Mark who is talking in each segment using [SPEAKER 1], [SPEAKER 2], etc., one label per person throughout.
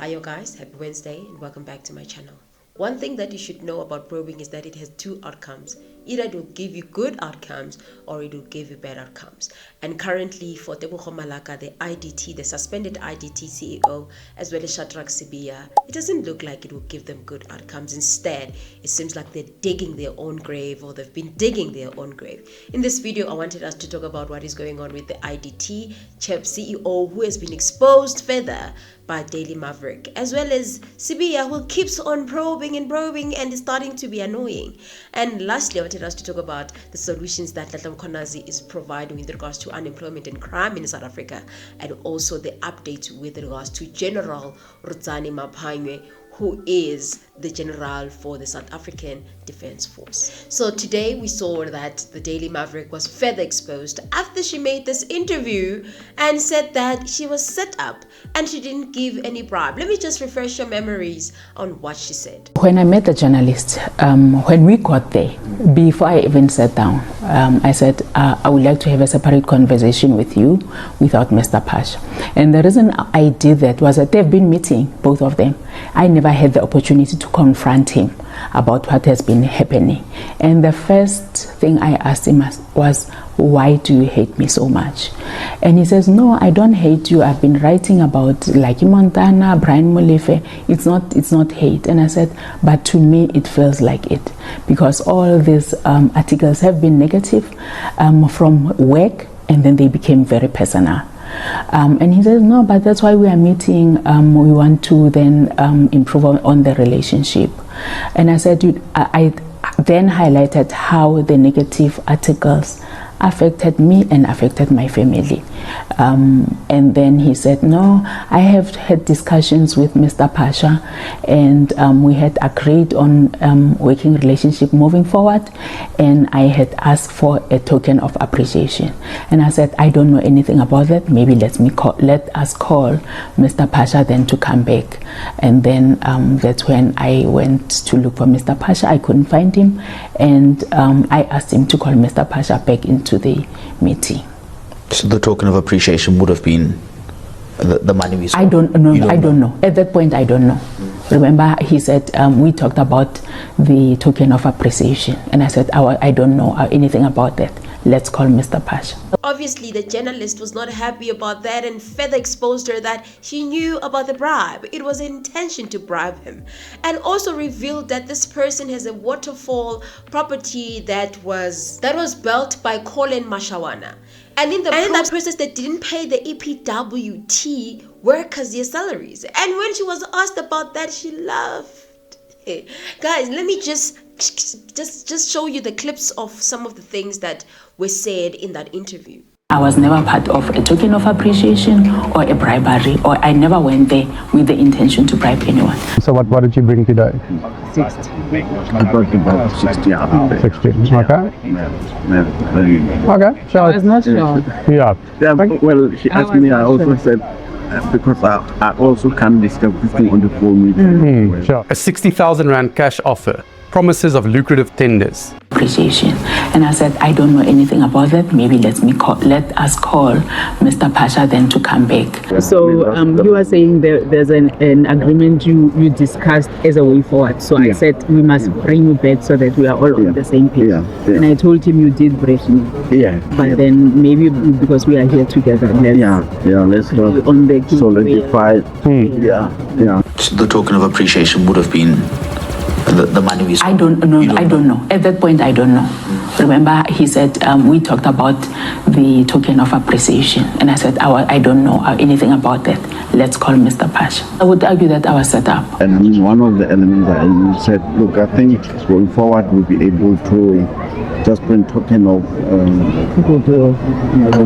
[SPEAKER 1] Hi yo guys, happy Wednesday and welcome back to my channel. One thing that you should know about probing is that it has two outcomes. Either it will give you good outcomes or it will give you bad outcomes. And currently for Tebogo Malaya, the IDT, the suspended IDT CEO, as well as Shadrack Sibiya, it doesn't look like it will give them good outcomes. Instead, it seems like they're digging their own grave, or they've been digging their own grave. In this video, I wanted us to talk about what is going on with the IDT CEO, who has been exposed further by Daily Maverick, as well as Sibiya, who keeps on probing and is starting to be annoying. And lastly, I wanted us to talk about the solutions that Nhlanhla Mkhwanazi is providing with regards to unemployment and crime in South Africa, and also the update with regards to General Rudzani, Maphwanya, who is the general for the South African Defence Force. So today we saw that the Daily Maverick was further exposed after she made this interview and said that she was set up and she didn't give any bribe. Let me just refresh your memories on what she said.
[SPEAKER 2] When I met the journalist, when we got there, before I even sat down, I said, I would like to have a separate conversation with you without Mr. Pash. And the reason I did that was that they've been meeting, both of them. I never had the opportunity to confront him about what has been happening. And the first thing I asked him was, why do you hate me so much? And he says, no, I don't hate you. I've been writing about Lucky Montana, Brian Molefe. It's not hate. And I said, but to me, it feels like it, because all these articles have been negative from work, and then they became very personal. And he says, no, but that's why we are meeting. We want to then improve on the relationship. And I said, I then highlighted how the negative articles affected me and affected my family. And then he said, no, I have had discussions with Mr. Pasha, and we had agreed on working relationship moving forward, and I had asked for a token of appreciation. And I said, I don't know anything about that. Maybe let us call Mr. Pasha then to come back. And then that's when I went to look for Mr. Pasha. I couldn't find him, and I asked him to call Mr. Pasha back into the meeting.
[SPEAKER 3] So the token of appreciation would have been the money we saw?
[SPEAKER 2] I don't know. At that point, I don't know. Remember, he said, we talked about the token of appreciation. And I said, I don't know anything about that. Let's call Mr. Pasha.
[SPEAKER 1] Obviously, the journalist was not happy about that and further exposed her that she knew about the bribe. It was an intention to bribe him. And also revealed that this person has a waterfall property that was built by Colin Mashawana. And in that process, they didn't pay the EPWT workers their salaries. And when she was asked about that, she laughed. Hey, guys, let me just show you the clips of some of the things that were said in that interview.
[SPEAKER 2] I was never part of a token of appreciation or a bribery, or I never went there with the intention to bribe anyone.
[SPEAKER 4] So what did you bring today?
[SPEAKER 5] 60. I brought about 60 out there.
[SPEAKER 4] 60, okay. Okay, so
[SPEAKER 2] I was not sure.
[SPEAKER 4] Yeah.
[SPEAKER 5] Well, she asked me, I also said, because I also can't discuss this thing on the phone with you.
[SPEAKER 4] Sure.
[SPEAKER 6] A 60,000 Rand cash offer, promises of lucrative tenders.
[SPEAKER 2] Appreciation. And I said, I don't know anything about that. Maybe let us call Mr. Pasha then to come back.
[SPEAKER 7] So you are saying there's an agreement you discussed as a way forward. So I said we must bring you back so that we are all on the same page. And I told him you did break me. But then maybe because we are here together.
[SPEAKER 5] Let's go
[SPEAKER 7] on the
[SPEAKER 5] solidify.
[SPEAKER 3] So the token of appreciation would have been the money we saw?
[SPEAKER 2] I don't know. At that point, I don't know. Remember, he said, we talked about the token of appreciation. And I said, I don't know anything about that. Let's call Mr. Pasha. I would argue that I was set up.
[SPEAKER 5] And one of the elements I said, look, I think going forward we'll be able to just bring token of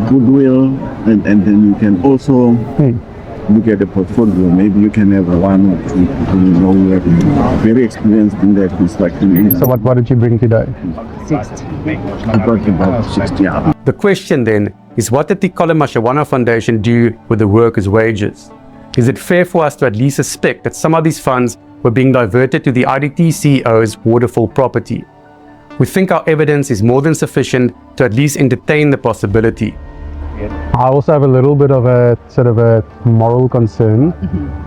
[SPEAKER 5] goodwill, and then you can also look at the portfolio. Maybe you can have one or two people who are very experienced in that construction.
[SPEAKER 4] So what did you bring today?
[SPEAKER 5] 60. I brought about 60 out.
[SPEAKER 6] The question then is, what did the Colin Mashawana Foundation do with the workers' wages? Is it fair for us to at least suspect that some of these funds were being diverted to the IDT CEO's waterfall property? We think our evidence is more than sufficient to at least entertain the possibility.
[SPEAKER 4] I also have a little bit of a sort of a moral concern.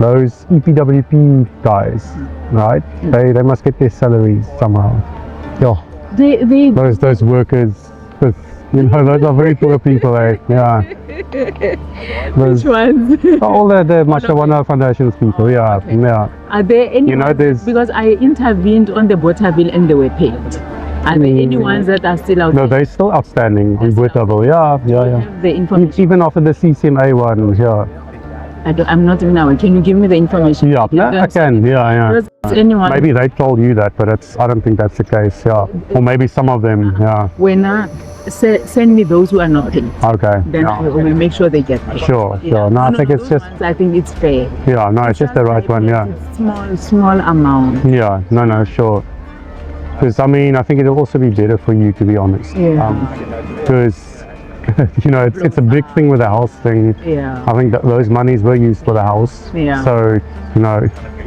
[SPEAKER 4] Those EPWP guys, right? They must get their salaries somehow. Yeah. Those workers, those are very poor people, eh? Yeah.
[SPEAKER 7] Which ones?
[SPEAKER 4] All the Maphwanya Foundation's people, yeah.
[SPEAKER 7] Are there any?
[SPEAKER 4] there's
[SPEAKER 7] Because I intervened on the Bothaville and they were paid. Are there any ones that are still out?
[SPEAKER 4] No, they're still outstanding on Bothaville. Yeah.
[SPEAKER 7] The information.
[SPEAKER 4] Even after the CCMA one, yeah.
[SPEAKER 7] I'm not even aware. Can you give me the information?
[SPEAKER 4] Yeah, I can. Yeah.
[SPEAKER 7] Anyone?
[SPEAKER 4] Maybe they told you that, but I don't think that's the case. Yeah, or maybe some of them. Yeah.
[SPEAKER 7] When send me those who are not paid.
[SPEAKER 4] Okay.
[SPEAKER 7] Then I will make sure they get paid.
[SPEAKER 4] Sure. No, I think it's just.
[SPEAKER 7] I think it's fair.
[SPEAKER 4] Yeah. No, it's just the right one. Yeah.
[SPEAKER 7] Small amount.
[SPEAKER 4] Yeah. No. Sure. Because I mean, I think it'll also be better for you, to be honest.
[SPEAKER 7] Yeah.
[SPEAKER 4] Because it's a big thing with the house thing.
[SPEAKER 7] Yeah.
[SPEAKER 4] I think that those monies were used for the house.
[SPEAKER 7] Yeah.
[SPEAKER 4] So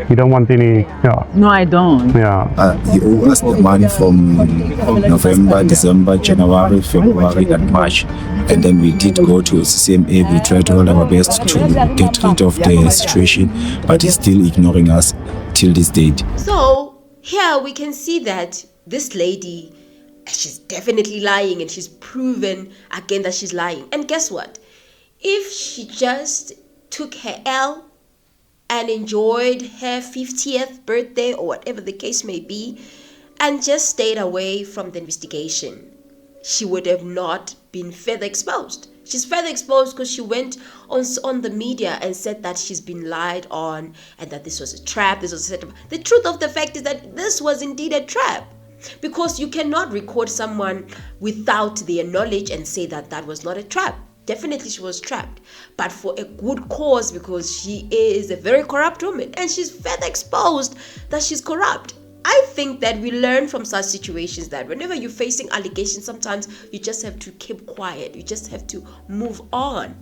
[SPEAKER 4] you don't want any. Yeah.
[SPEAKER 7] No, I don't.
[SPEAKER 4] Yeah.
[SPEAKER 8] He owed us the money from November, December, January, February, and March. And then we did go to CCMA. We tried to hold our best to get rid of the situation, but he's still ignoring us till this date.
[SPEAKER 1] So here we can see that this lady, she's definitely lying, and she's proven again that she's lying. And guess what? If she just took her L and enjoyed her 50th birthday or whatever the case may be and just stayed away from the investigation, she would have not been further exposed. She's further exposed because she went on the media and said that she's been lied on and that this was a trap, this was a setup. The truth of the fact is that this was indeed a trap. Because you cannot record someone without their knowledge and say that that was not a trap. Definitely she was trapped, but for a good cause, because she is a very corrupt woman and she's further exposed that she's corrupt. I think that we learn from such situations that whenever you're facing allegations, sometimes you just have to keep quiet. You just have to move on.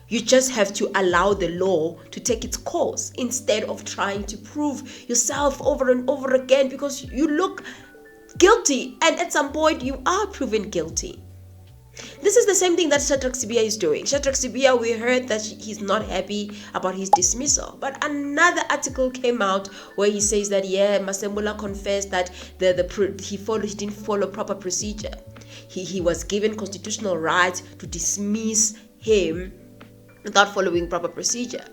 [SPEAKER 1] You just have to allow the law to take its course instead of trying to prove yourself over and over again, because you look guilty and at some point you are proven guilty. This is the same thing that Shadrack Sibiya is doing. Shadrack Sibiya, we heard that he's not happy about his dismissal, but another article came out where he says that Masola confessed that he didn't follow proper procedure. He was given constitutional rights to dismiss him without following proper procedure.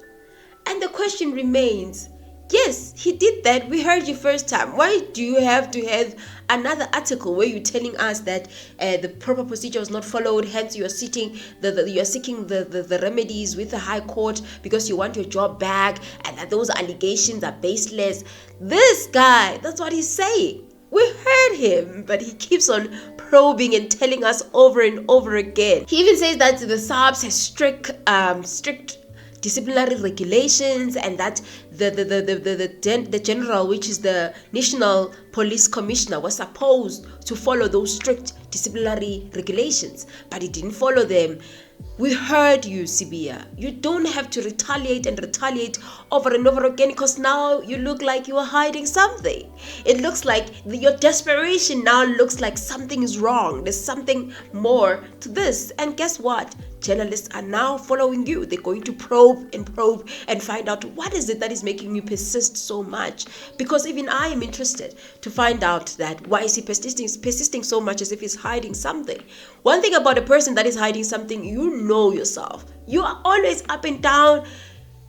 [SPEAKER 1] And the question remains, yes, he did that. We heard you first time. Why do you have to have another article where you're telling us that the proper procedure was not followed, hence you are seeking the remedies with the High Court because you want your job back, and that those allegations are baseless? This guy, that's what he's saying. We heard him, but he keeps on probing and telling us over and over again. He even says that the SAPS has strict disciplinary regulations, and that the general, which is the National Police Commissioner, was supposed to follow those strict disciplinary regulations, but he didn't follow them. We heard you, Sibiya. You don't have to retaliate over and over again, because now you look like you are hiding something. It looks like your desperation now looks like something is wrong. There's something more to this. And guess what? Journalists are now following you. They're going to probe and find out what is it that is making you persist so much. Because even I am interested to find out that why is he persisting so much, as if he's hiding something. One thing about a person that is hiding something, you know yourself. You are always up and down.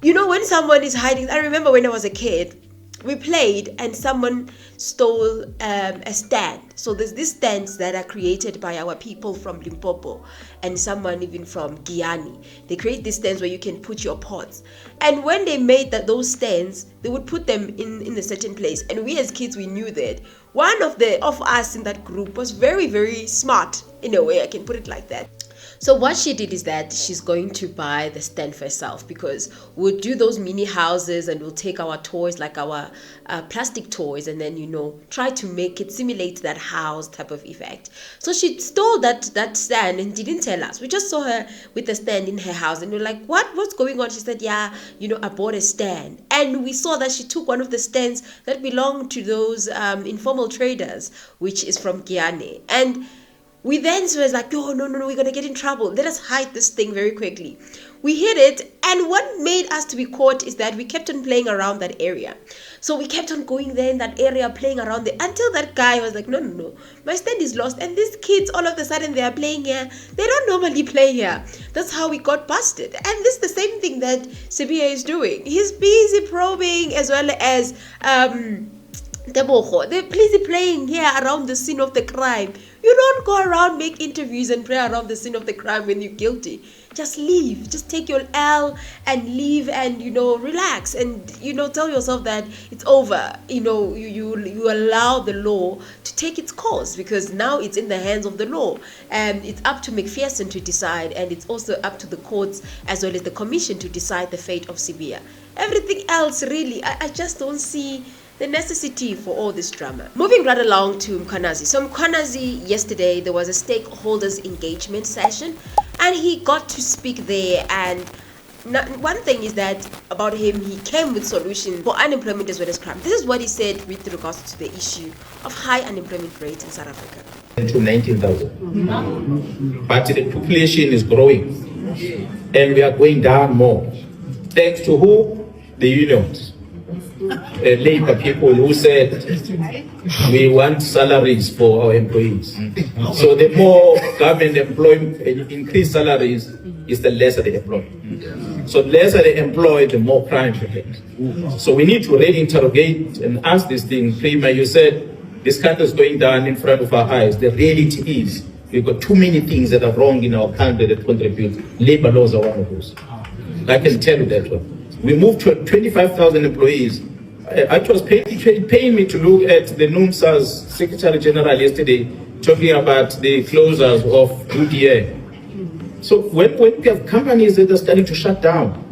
[SPEAKER 1] You know when someone is hiding. I remember when I was a kid, we played and someone stole a stand. So there's these stands that are created by our people from Limpopo and someone even from Guyana. They create these stands where you can put your pots. And when they made those stands, they would put them in a certain place. And we as kids, we knew that. One of us in that group was very, very smart, in a way, I can put it like that. So what she did is that she's going to buy the stand for herself, because we'll do those mini houses and we'll take our toys, like our plastic toys, and then, try to make it simulate that house type of effect. So she stole that stand and didn't tell us. We just saw her with the stand in her house and we're like, what's going on? She said, I bought a stand. And we saw that she took one of the stands that belonged to those informal traders, which is from Guyana. And We then was like, oh, no, we're going to get in trouble. Let us hide this thing very quickly. We hid it, and what made us to be caught is that we kept on playing around that area. So we kept on going there in that area, playing around there, until that guy was like, no, my stand is lost. And these kids, all of a sudden, they are playing here. They don't normally play here. That's how we got busted. And this is the same thing that Sibiya is doing. He's busy probing as well as Tebogo. They're busy playing here around the scene of the crime. You don't go around, make interviews and play around the scene of the crime when you're guilty. Just leave. Just take your L and leave and, relax and, tell yourself that it's over. You allow the law to take its course, because now it's in the hands of the law. And it's up to Macpherson to decide, and it's also up to the courts as well as the commission to decide the fate of Sibiya. Everything else, really, I just don't see the necessity for all this drama. Moving right along to Mkhwanazi. So Mkhwanazi, yesterday there was a stakeholders engagement session and he got to speak there, and one thing is that about him, he came with solutions for unemployment as well as crime. This is what he said with regards to the issue of high unemployment rate in South Africa.
[SPEAKER 9] To 19,000. But the population is growing and we are going down more. Thanks to who? The unions. Labor people who said we want salaries for our employees. So the more government employment increase salaries is the lesser they employ. So the lesser they employ, the more crime they get. So we need to really interrogate and ask this thing. Prima, you said this country is going down in front of our eyes. The reality is we've got too many things that are wrong in our country that contribute. Labor laws are one of those. I can tell you that one. We moved to 25,000 employees. It was paying me to look at the NUMSA's Secretary General yesterday talking about the closures of UDA. So when we have companies that are starting to shut down,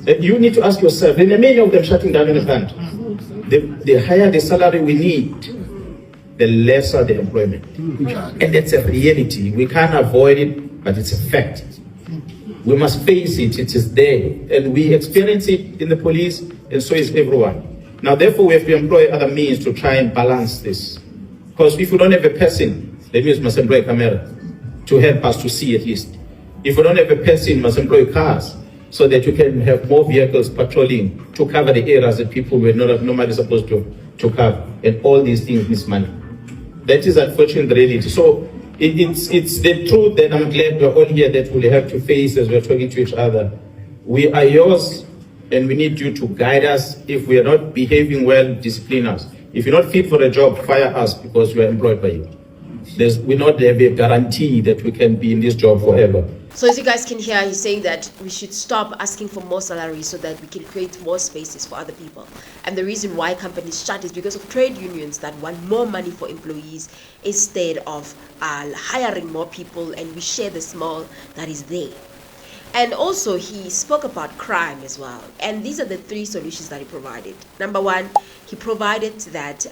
[SPEAKER 9] you need to ask yourself, and many of them shutting down in the country, the higher the salary we need, the lesser the employment. And that's a reality. We can't avoid it, but it's a fact. We must face it, it is there. And we experience it in the police, and so is everyone. Now, therefore, we have to employ other means to try and balance this. Because if we don't have a person, that means we must employ a camera to help us to see at least. If we don't have a person, we must employ cars so that we can have more vehicles patrolling to cover the areas that people were not normally supposed to cover. And all these things need money. That is unfortunately the reality. So it's the truth that I'm glad we're all here that we'll have to face as we're talking to each other. We are yours and we need you to guide us. If we are not behaving well, discipline us. If you're not fit for a job, fire us because we are employed by you. We not have a guarantee that we can be in this job forever.
[SPEAKER 1] So as you guys can hear, he's saying that we should stop asking for more salaries so that we can create more spaces for other people. And the reason why companies shut is because of trade unions that want more money for employees instead of hiring more people, and we share the small that is there. And also he spoke about crime as well. And these are the three solutions that he provided. Number one, he provided that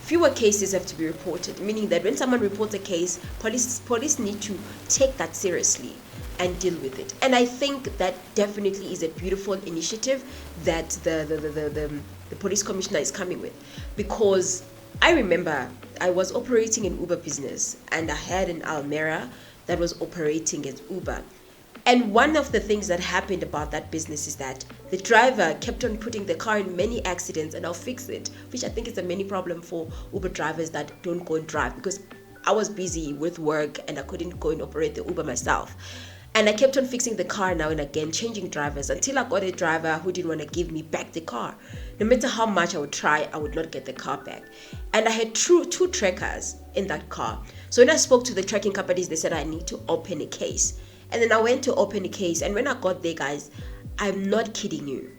[SPEAKER 1] fewer cases have to be reported, meaning that when someone reports a case, police need to take that seriously and deal with it. And I think that definitely is a beautiful initiative that the police commissioner is coming with, because I remember I was operating an Uber business and I had an Almera that was operating as Uber. And one of the things that happened about that business is that the driver kept on putting the car in many accidents, and I'll fix it, which I think is a many problem for Uber drivers that don't go and drive, because I was busy with work and I couldn't go and operate the Uber myself. And I kept on fixing the car now and again, changing drivers, until I got a driver who didn't want to give me back the car. No matter how much I would try, I would not get the car back. And I had two trackers in that car. So when I spoke to the tracking companies, they said I need to open a case. And then I went to open a case, and when I got there, guys, I'm not kidding you.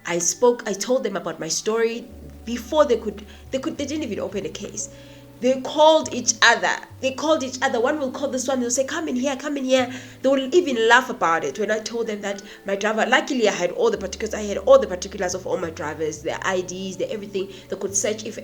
[SPEAKER 1] I told them about my story before they didn't even open a case. They called each other. One will call this one. They'll say, come in here. They will even laugh about it. When I told them that my driver, luckily I had all the particulars. I had all the particulars of all my drivers, their IDs, their everything. They could search if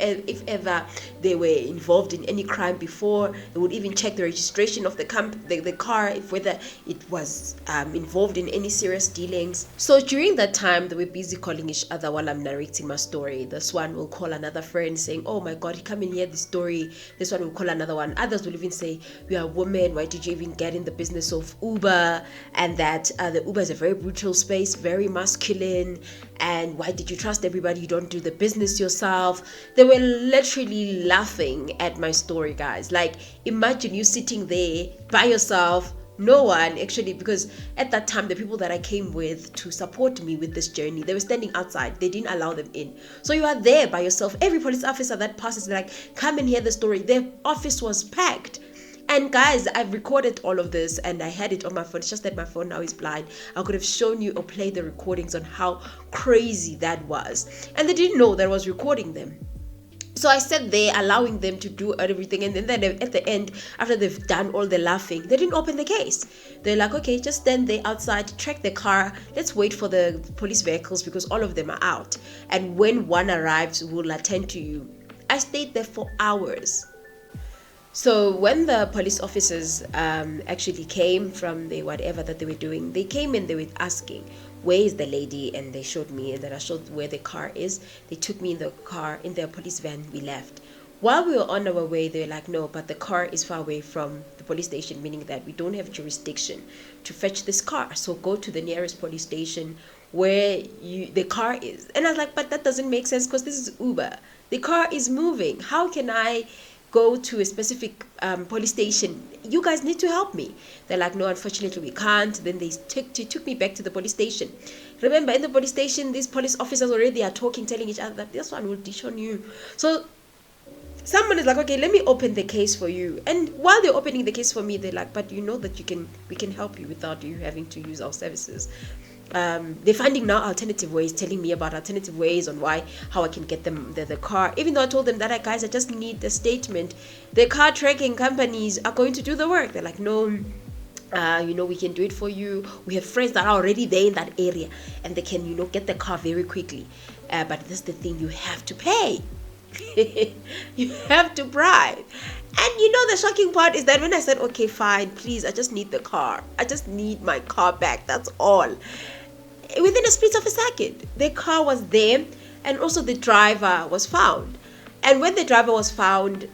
[SPEAKER 1] ever they were involved in any crime before. They would even check the registration of the car, if whether it was involved in any serious dealings. So during that time, they were busy calling each other while I'm narrating my story. This one will call another friend saying, oh my God, come in here, the story. story. This one will call another one. Others will even say, you are a woman, why did you even get in the business of Uber? And that the Uber is a very brutal space, very masculine. And why did you trust everybody? You don't do the business yourself. They were literally laughing at my story, guys. Like, imagine you sitting there by yourself. No one actually, because at that time the people that I came with to support me with this journey, they were standing outside. They didn't allow them in. So you are there by yourself. Every police officer that passes, they're like, come and hear the story. Their office was packed. And guys, I've recorded all of this and I had it on my phone. It's just that my phone now is blind. I could have shown you or played the recordings on how crazy that was. And they didn't know that I was recording them. So I sat there allowing them to do everything, and then at the end, after they've done all the laughing, they didn't open the case. They're like, okay, just stand there outside, track the car, let's wait for the police vehicles because all of them are out, and when one arrives, we'll attend to you. I stayed there for hours. So when the police officers actually came from the whatever that they were doing, they came and they were asking, where is the lady? And they showed me, and then I showed where the car is. They took me in the car, in their police van. We left. While we were on our way, they were like, no, but the car is far away from the police station, meaning that we don't have jurisdiction to fetch this car. So go to the nearest police station where the car is. And I was like, but that doesn't make sense because this is Uber. The car is moving. How can I go to a specific police station? You guys need to help me. They're like, no, unfortunately we can't. Then they took me back to the police station. Remember, in the police station, these police officers already are talking, telling each other that this one will ditch on you. So someone is like, okay, let me open the case for you. And while they're opening the case for me, they're like, but you know that we can help you without you having to use our services. They're finding now alternative ways, telling me about alternative ways on how I can get them the car. Even though I told them that, guys, I just need the statement. The car tracking companies are going to do the work. They're like, no, we can do it for you. We have friends that are already there in that area and they can, get the car very quickly. But this is the thing, you have to pay. You have to bribe. And the shocking part is that when I said, okay, fine, please, I just need the car. I just need my car back. That's all. Within a split of a second, the car was there and also the driver was found. And when the driver was found,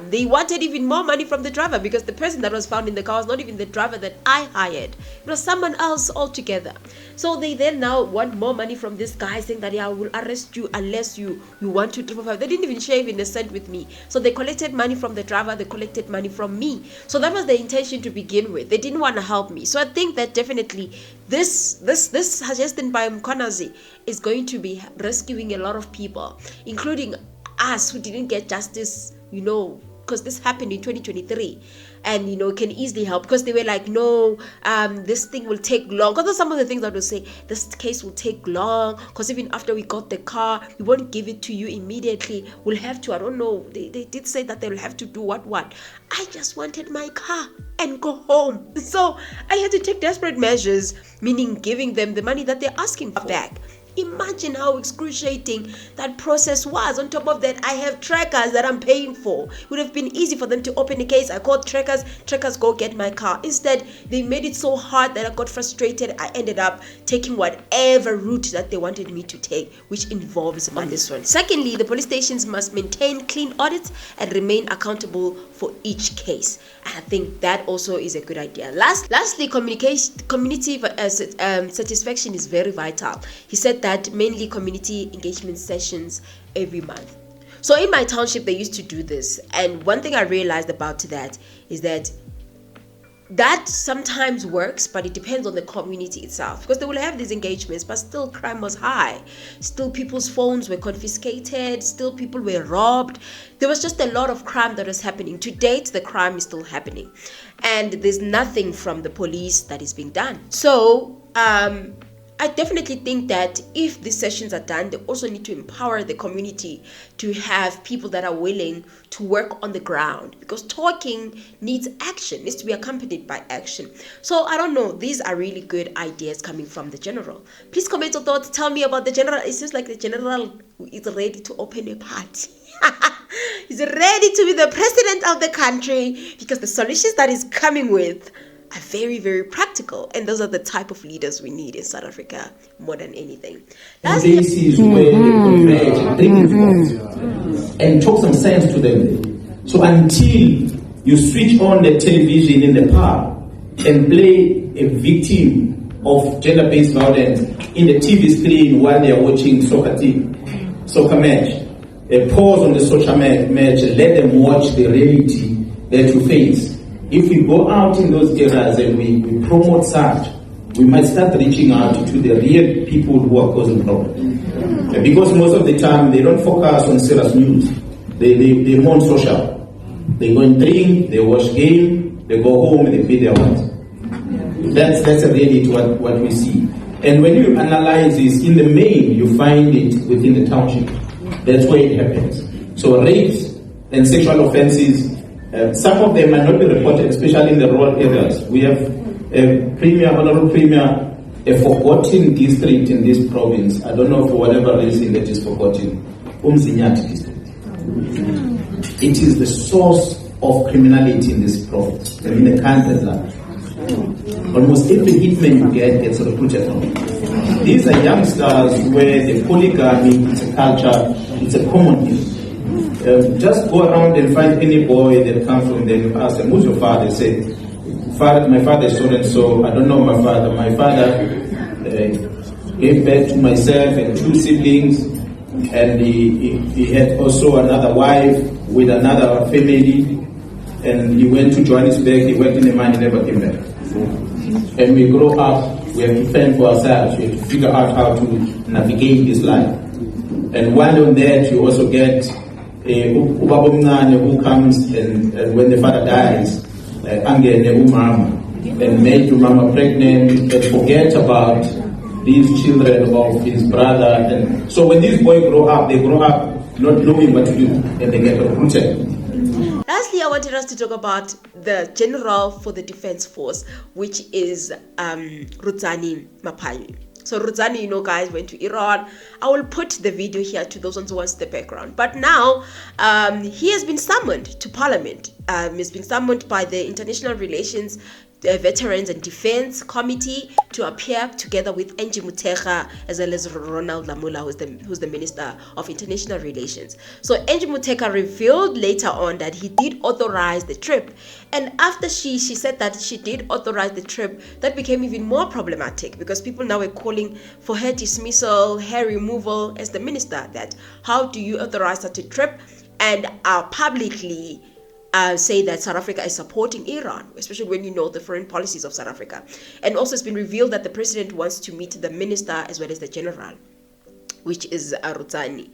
[SPEAKER 1] they wanted even more money from the driver because the person that was found in the car was not even the driver that I hired. It was someone else altogether. So they then now want more money from this guy saying that, I will arrest you unless you want to. They didn't even share even a cent with me. So they collected money from the driver, they collected money from me. So that was the intention to begin with. They didn't want to help me. So I think that definitely this suggestion by Mkhwanazi is going to be rescuing a lot of people, including us who didn't get justice, because this happened in 2023 and can easily help, because they were like, no, this thing will take long, because some of the things that will say this case will take long because even after we got the car we won't give it to you immediately, we'll have to, I don't know, they did say that they'll have to do what I just wanted my car and go home. So I had to take desperate measures, meaning giving them the money that they're asking for back. Imagine how excruciating that process was. On top of that, I have trackers that I'm paying for. It would have been easy for them to open a case. I called trackers go get my car. Instead, they made it so hard that I got frustrated. I ended up taking whatever route that they wanted me to take, which involves on this one. Secondly, the police stations must maintain clean audits and remain accountable for each case. And I think that also is a good idea. Lastly, community satisfaction is very vital. He said that mainly community engagement sessions every month. So in my township, they used to do this. And one thing I realized about that is that sometimes works, but it depends on the community itself, because they will have these engagements, but still crime was high. Still people's phones were confiscated. Still people were robbed. There was just a lot of crime that was happening. To date, the crime is still happening. And there's nothing from the police that is being done. So, I definitely think that if these sessions are done, they also need to empower the community to have people that are willing to work on the ground, because talking needs action, needs to be accompanied by action. So I don't know, these are really good ideas coming from the general. Please comment your thoughts, tell me about the general. It seems like the general is ready to open a party. He's ready to be the president of the country, because the solutions that he's coming with are very, very practical, and those are the type of leaders we need in South Africa more than anything.
[SPEAKER 9] This is where you converge and talk some sense to them. So until you switch on the television in the park and play a victim of gender-based violence in the TV screen while they are watching soccer match, pause on the social match, let them watch the reality that you face. If we go out in those areas and we promote such, we might start reaching out to the real people who are causing problems. Because most of the time they don't focus on serious news. They more social. They go and drink, they watch game, they go home and they pay their rent. That's a reality what we see. And when you analyze this, in the main, you find it within the township. That's where it happens. So rapes and sexual offenses, some of them might not be reported, especially in the rural areas. We have Honorable Premier, a forgotten district in this province. I don't know for whatever reason that is forgotten. Umzinyati district. It is the source of criminality in this province. I mean, the country large. Almost every hitman you get gets recruited from it. These are youngsters where the polygamy, it's a culture, it's a common thing. Just go around and find any boy that comes from there, you ask them, who's your father? They say, my father is so and so, I don't know my father. My father gave birth to myself and 2 siblings, and he had also another wife with another family, and he went to Johannesburg, he worked in the mine, he never came back. And we grow up, we have to fend for ourselves, we have to figure out how to navigate this life. And while on that, you also get a ubabomnane who comes and when the father dies, angene umama, and make your mama pregnant and forget about these children of his brother. And so when these boys grow up, they grow up not knowing what to do, and they get recruited.
[SPEAKER 1] Lastly, I wanted us to talk about the General for the Defense Force, which is Rudzani Maphwanya. So Rudzani, guys, went to Iran. I will put the video here to those ones who wants the background. But now, he has been summoned to Parliament. He's been summoned by the International Relations Veterans and Defense Committee to appear together with Angie as well as Ronald Lamula, who's the Minister of International Relations. So Angie revealed later on that he did authorize the trip, and after she said that she did authorize the trip, that became even more problematic because people now were calling for her dismissal, her removal as the minister. That how do you authorize such a trip and publicly say that South Africa is supporting Iran, especially when you know the foreign policies of South Africa. And also it's been revealed that the president wants to meet the minister as well as the general, which is Rudzani.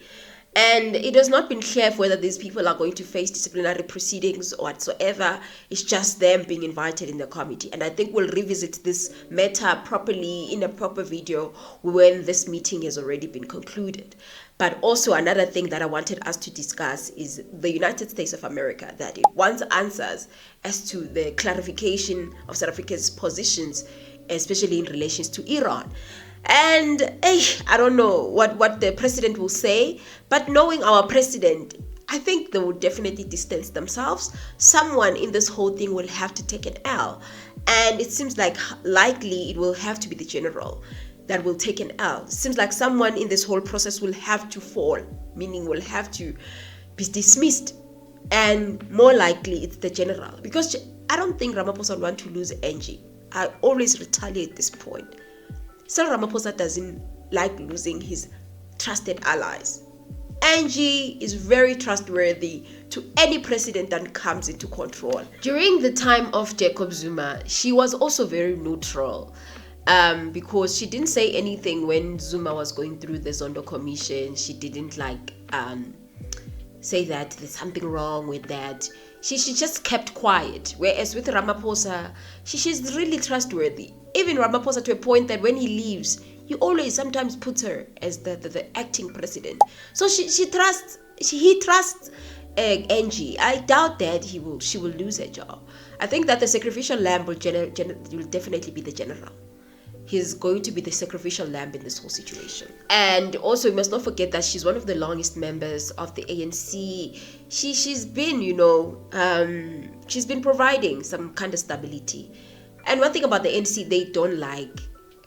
[SPEAKER 1] And it has not been clear whether these people are going to face disciplinary proceedings or whatsoever. It's just them being invited in the committee. And I think we'll revisit this matter properly in a proper video when this meeting has already been concluded. But also another thing that I wanted us to discuss is the United States of America, that it wants answers as to the clarification of South Africa's positions, especially in relations to Iran. And I don't know what the president will say, but knowing our president, I think they will definitely distance themselves. Someone in this whole thing will have to take an L. And it seems like likely it will have to be the general that will take an L. It seems like someone in this whole process will have to fall, meaning will have to be dismissed. And more likely it's the general. Because I don't think Ramaphosa will want to lose Angie. I always retaliate this point. Cyril Ramaphosa doesn't like losing his trusted allies. Angie is very trustworthy to any president that comes into control. During the time of Jacob Zuma, she was also very neutral because she didn't say anything when Zuma was going through the Zondo Commission. She didn't say that there's something wrong with that. She just kept quiet. Whereas with Ramaphosa, she's really trustworthy. Even Ramaphosa, to a point that when he leaves, he always sometimes puts her as the acting president. So he trusts Angie. I doubt that she will lose her job. I think that the sacrificial lamb will definitely be the general. He's going to be the sacrificial lamb in this whole situation. And also, we must not forget that she's one of the longest members of the ANC. She's been, she's been providing some kind of stability. And one thing about the ANC, they don't like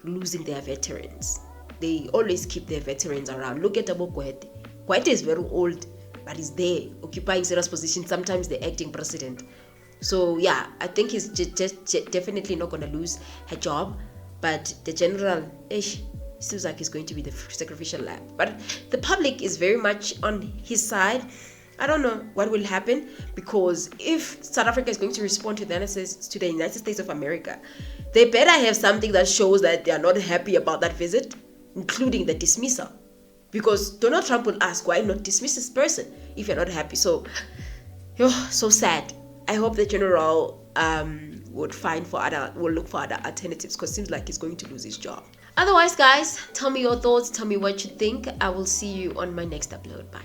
[SPEAKER 1] losing their veterans. They always keep their veterans around. Look at Tebogo Malaya. Malaya is very old. but he's there occupying serious positions, sometimes the acting president. So yeah, I think he's just definitely not going to lose her job, but the general seems like he's going to be the sacrificial lamb. But the public is very much on his side. I don't know what will happen, because if South Africa is going to respond to the United States of America, they better have something that shows that they are not happy about that visit, including the dismissal. Because Donald Trump will ask, why not dismiss this person if you're not happy? So, so sad. I hope the general will look for other alternatives, because it seems like he's going to lose his job. Otherwise, guys, tell me your thoughts. Tell me what you think. I will see you on my next upload. Bye.